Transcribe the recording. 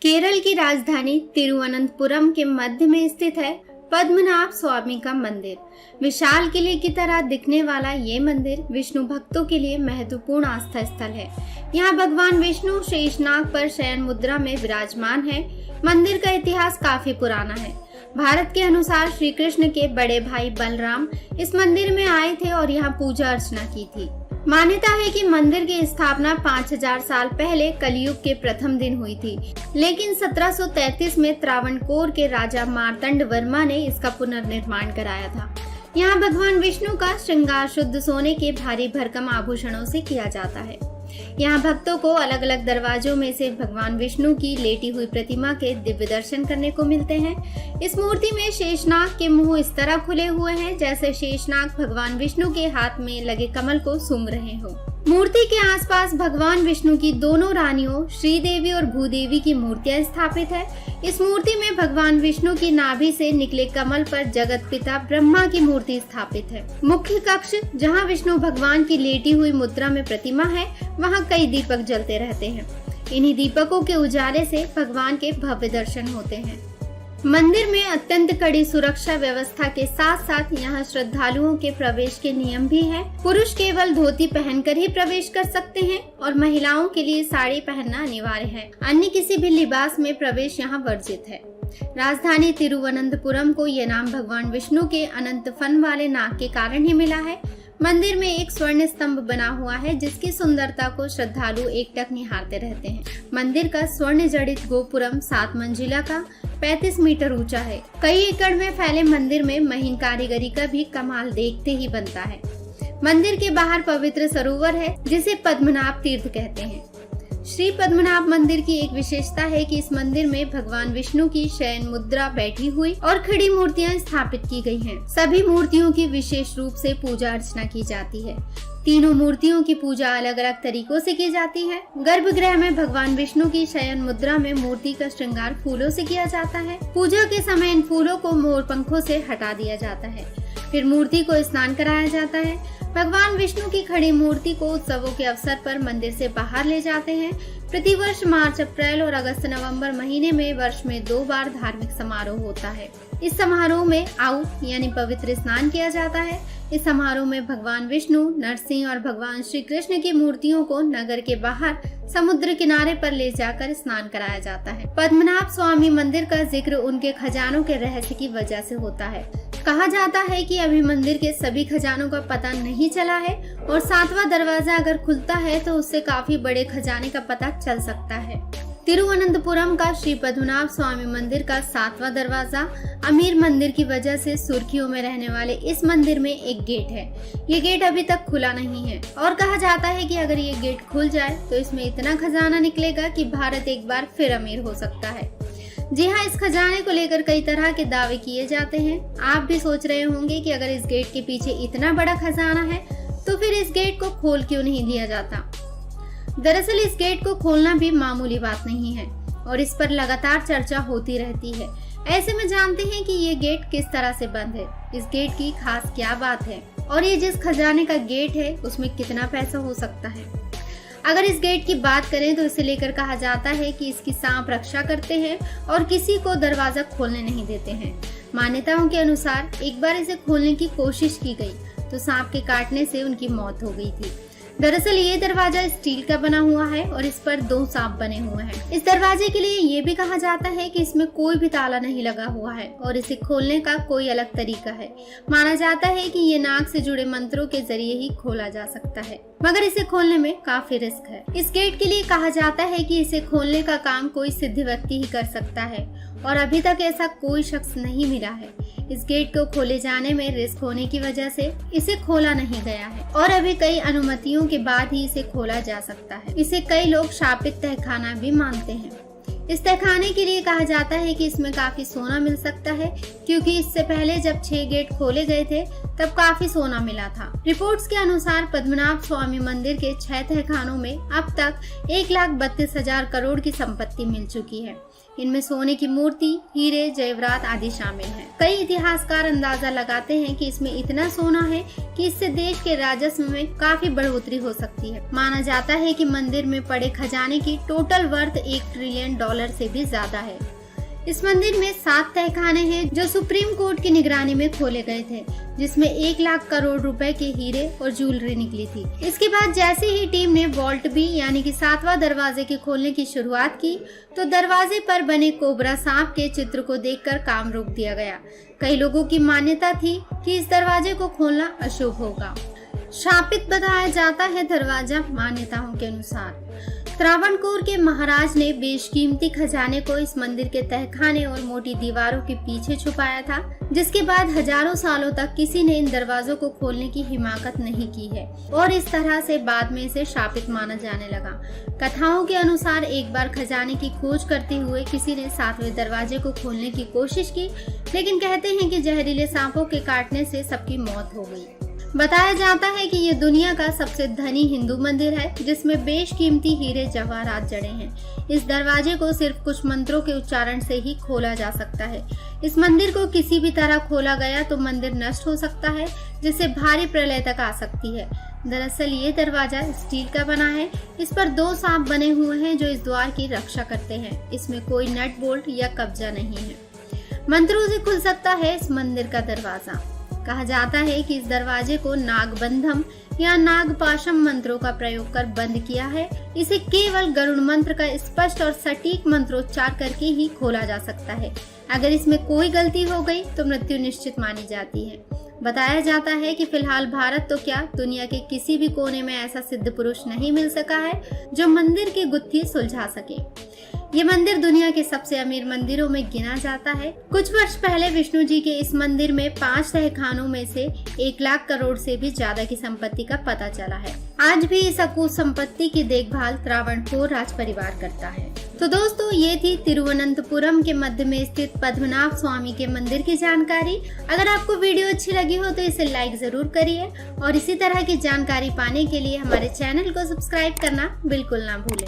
केरल की राजधानी तिरुवनंतपुरम के मध्य में स्थित है पद्मनाभ स्वामी का मंदिर। विशाल किले की तरह दिखने वाला ये मंदिर विष्णु भक्तों के लिए महत्वपूर्ण आस्था स्थल है। यहाँ भगवान विष्णु शेषनाग पर शयन मुद्रा में विराजमान है। मंदिर का इतिहास काफी पुराना है। भारत के अनुसार श्री कृष्ण के बड़े भाई बलराम इस मंदिर में आए थे और यहाँ पूजा अर्चना की थी। मान्यता है कि मंदिर की स्थापना 5000 साल पहले कलयुग के प्रथम दिन हुई थी, लेकिन 1733 में त्रावणकोर के राजा मार्तंड वर्मा ने इसका पुनर्निर्माण कराया था। यहाँ भगवान विष्णु का श्रृंगार शुद्ध सोने के भारी भरकम आभूषणों से किया जाता है। यहाँ भक्तों को अलग अलग दरवाजों में से भगवान विष्णु की लेटी हुई प्रतिमा के दिव्य दर्शन करने को मिलते हैं। इस मूर्ति में शेषनाग के मुंह इस तरह खुले हुए हैं जैसे शेषनाग भगवान विष्णु के हाथ में लगे कमल को सूंघ रहे हो। मूर्ति के आसपास भगवान विष्णु की दोनों रानियों श्रीदेवी और भूदेवी की मूर्तियां स्थापित है। इस मूर्ति में भगवान विष्णु की नाभि से निकले कमल पर जगत पिता ब्रह्मा की मूर्ति स्थापित है। मुख्य कक्ष जहां विष्णु भगवान की लेटी हुई मुद्रा में प्रतिमा है, वहां कई दीपक जलते रहते हैं। इन्हीं दीपकों के उजाले से भगवान के भव्य दर्शन होते हैं। मंदिर में अत्यंत कड़ी सुरक्षा व्यवस्था के साथ साथ यहाँ श्रद्धालुओं के प्रवेश के नियम भी हैं। पुरुष केवल धोती पहनकर ही प्रवेश कर सकते हैं और महिलाओं के लिए साड़ी पहनना अनिवार्य है। अन्य किसी भी लिबास में प्रवेश यहाँ वर्जित है। राजधानी तिरुवनंतपुरम को यह नाम भगवान विष्णु के अनंत फन वाले नाक के कारण ही मिला है। मंदिर में एक स्वर्ण स्तंभ बना हुआ है जिसकी सुंदरता को श्रद्धालु एकटक निहारते रहते हैं। मंदिर का स्वर्ण जड़ित गोपुरम 7 मंजिला का 35 मीटर ऊंचा है। कई एकड़ में फैले मंदिर में महीन कारीगरी का भी कमाल देखते ही बनता है। मंदिर के बाहर पवित्र सरोवर है जिसे पद्मनाभ तीर्थ कहते हैं। श्री पद्मनाभ मंदिर की एक विशेषता है कि इस मंदिर में भगवान विष्णु की शयन मुद्रा बैठी हुई और खड़ी मूर्तियां स्थापित की गई हैं। सभी मूर्तियों की विशेष रूप से पूजा अर्चना की जाती है। तीनों मूर्तियों की पूजा अलग अलग तरीकों से की जाती है। गर्भगृह में भगवान विष्णु की शयन मुद्रा में मूर्ति का श्रृंगार फूलों से किया जाता है। पूजा के समय इन फूलों को मोर पंखों से हटा दिया जाता है। फिर मूर्ति को स्नान कराया जाता है। भगवान विष्णु की खड़ी मूर्ति को उत्सवों के अवसर पर मंदिर से बाहर ले जाते हैं। प्रतिवर्ष मार्च, अप्रैल और अगस्त नवंबर महीने में वर्ष में 2 बार धार्मिक समारोह होता है। इस समारोह में आउ यानी पवित्र स्नान किया जाता है। इस समारोह में भगवान विष्णु, नरसिंह और भगवान श्री कृष्ण की मूर्तियों को नगर के बाहर समुद्र किनारे पर ले जाकर स्नान कराया जाता है। पद्मनाभ स्वामी मंदिर का जिक्र उनके खजानों के रहस्य की वजह से होता है। कहा जाता है कि अभी मंदिर के सभी खजानों का पता नहीं चला है और 7वां दरवाजा अगर खुलता है तो उससे काफी बड़े खजाने का पता चल सकता है। तिरुवनंतपुरम का श्री पद्मनाभ स्वामी मंदिर का 7वां दरवाजा अमीर मंदिर की वजह से सुर्खियों में रहने वाले इस मंदिर में एक गेट है। ये गेट अभी तक खुला नहीं है और कहा जाता है कि अगर ये गेट खुल जाए तो इसमें इतना खजाना निकलेगा कि भारत एक बार फिर अमीर हो सकता है। जी हाँ, इस खजाने को लेकर कई तरह के दावे किए जाते हैं। आप भी सोच रहे होंगे कि अगर इस गेट के पीछे इतना बड़ा खजाना है तो फिर इस गेट को खोल क्यों नहीं दिया जाता। दरअसल इस गेट को खोलना भी मामूली बात नहीं है और इस पर लगातार चर्चा होती रहती है। ऐसे में जानते हैं कि ये गेट किस तरह से बंद है, इस गेट की खास क्या बात है और ये जिस खजाने का गेट है उसमें कितना पैसा हो सकता है। अगर इस गेट की बात करें तो इसे लेकर कहा जाता है कि इसकी सांप रक्षा करते हैं और किसी को दरवाजा खोलने नहीं देते हैं। मान्यताओं के अनुसार एक बार इसे खोलने की कोशिश की गई तो सांप के काटने से उनकी मौत हो गई थी। दरअसल ये दरवाजा स्टील का बना हुआ है और इस पर 2 सांप बने हुए हैं। इस दरवाजे के लिए ये भी कहा जाता है कि इसमें कोई भी ताला नहीं लगा हुआ है और इसे खोलने का कोई अलग तरीका है। माना जाता है कि ये नाग से जुड़े मंत्रों के जरिए ही खोला जा सकता है, मगर इसे खोलने में काफी रिस्क है। इस गेट के लिए कहा जाता है कि इसे खोलने का काम कोई सिद्ध व्यक्ति ही कर सकता है और अभी तक ऐसा कोई शख्स नहीं मिला है। इस गेट को खोले जाने में रिस्क होने की वजह से इसे खोला नहीं गया है और अभी कई अनुमतियों के बाद ही इसे खोला जा सकता है। इसे कई लोग शापित तहखाना भी मानते हैं। इस तहखाने के लिए कहा जाता है कि इसमें काफी सोना मिल सकता है क्योंकि इससे पहले जब 6 गेट खोले गए थे तब काफी सोना मिला था। रिपोर्ट्स के अनुसार पद्मनाभ स्वामी मंदिर के 6 तहखानों में अब तक 1,32,000 करोड़ की संपत्ति मिल चुकी है। इनमें सोने की मूर्ति, हीरे, जेवरात आदि शामिल हैं। कई इतिहासकार अंदाजा लगाते हैं कि इसमें इतना सोना है कि इससे देश के राजस्व में काफी बढ़ोतरी हो सकती है। माना जाता है कि मंदिर में पड़े खजाने की टोटल वर्थ $1 ट्रिलियन डॉलर से भी ज्यादा है। इस मंदिर में 7 तहखाने हैं जो सुप्रीम कोर्ट की निगरानी में खोले गए थे, जिसमें 1 लाख करोड़ रुपए के हीरे और ज्वेलरी निकली थी। इसके बाद जैसे ही टीम ने वॉल्ट बी यानी कि 7वां दरवाजे के खोलने की शुरुआत की तो दरवाजे पर बने कोबरा सांप के चित्र को देखकर काम रोक दिया गया। कई लोगों की मान्यता थी कि इस दरवाजे को खोलना अशुभ होगा। शापित बताया जाता है दरवाजा मान्यताओं के अनुसार। त्रावणकोर के महाराज ने बेशकीमती खजाने को इस मंदिर के तहखाने और मोटी दीवारों के पीछे छुपाया था, जिसके बाद हजारों सालों तक किसी ने इन दरवाजों को खोलने की हिमाकत नहीं की है और इस तरह से बाद में इसे शापित माना जाने लगा। कथाओं के अनुसार एक बार खजाने की खोज करते हुए किसी ने 7वें दरवाजे को खोलने की कोशिश की, लेकिन कहते हैं कि जहरीले सांपों के काटने से सबकी मौत हो गई। बताया जाता है कि ये दुनिया का सबसे धनी हिंदू मंदिर है, जिसमें बेशकीमती हीरे जवाहरात जड़े हैं। इस दरवाजे को सिर्फ कुछ मंत्रों के उच्चारण से ही खोला जा सकता है। इस मंदिर को किसी भी तरह खोला गया तो मंदिर नष्ट हो सकता है, जिससे भारी प्रलय तक आ सकती है। दरअसल ये दरवाजा स्टील का बना है। इस पर 2 सांप बने हुए हैं जो इस द्वार की रक्षा करते हैं। इसमें कोई नट बोल्ट या कब्जा नहीं है। मंत्रों से खुल सकता है इस मंदिर का दरवाजा। कहा जाता है कि इस दरवाजे को नागबंधम या नागपाशम मंत्रों का प्रयोग कर बंद किया है। इसे केवल गरुड़ मंत्र का स्पष्ट और सटीक मंत्रोच्चार करके ही खोला जा सकता है। अगर इसमें कोई गलती हो गई तो मृत्यु निश्चित मानी जाती है। बताया जाता है कि फिलहाल भारत तो क्या दुनिया के किसी भी कोने में ऐसा सिद्ध पुरुष नहीं मिल सका है जो मंदिर की गुत्थी सुलझा सके। ये मंदिर दुनिया के सबसे अमीर मंदिरों में गिना जाता है। कुछ वर्ष पहले विष्णु जी के इस मंदिर में 5 तहखानों में से 1 लाख करोड़ से भी ज्यादा की संपत्ति का पता चला है। आज भी इस अकूत संपत्ति की देखभाल त्रावणकोर राज परिवार करता है। तो दोस्तों, ये थी तिरुवनंतपुरम के मध्य में स्थित पद्मनाभ स्वामी के मंदिर की जानकारी। अगर आपको वीडियो अच्छी लगी हो तो इसे लाइक जरूर करिए और इसी तरह की जानकारी पाने के लिए हमारे चैनल को सब्सक्राइब करना बिल्कुल ना भूलें।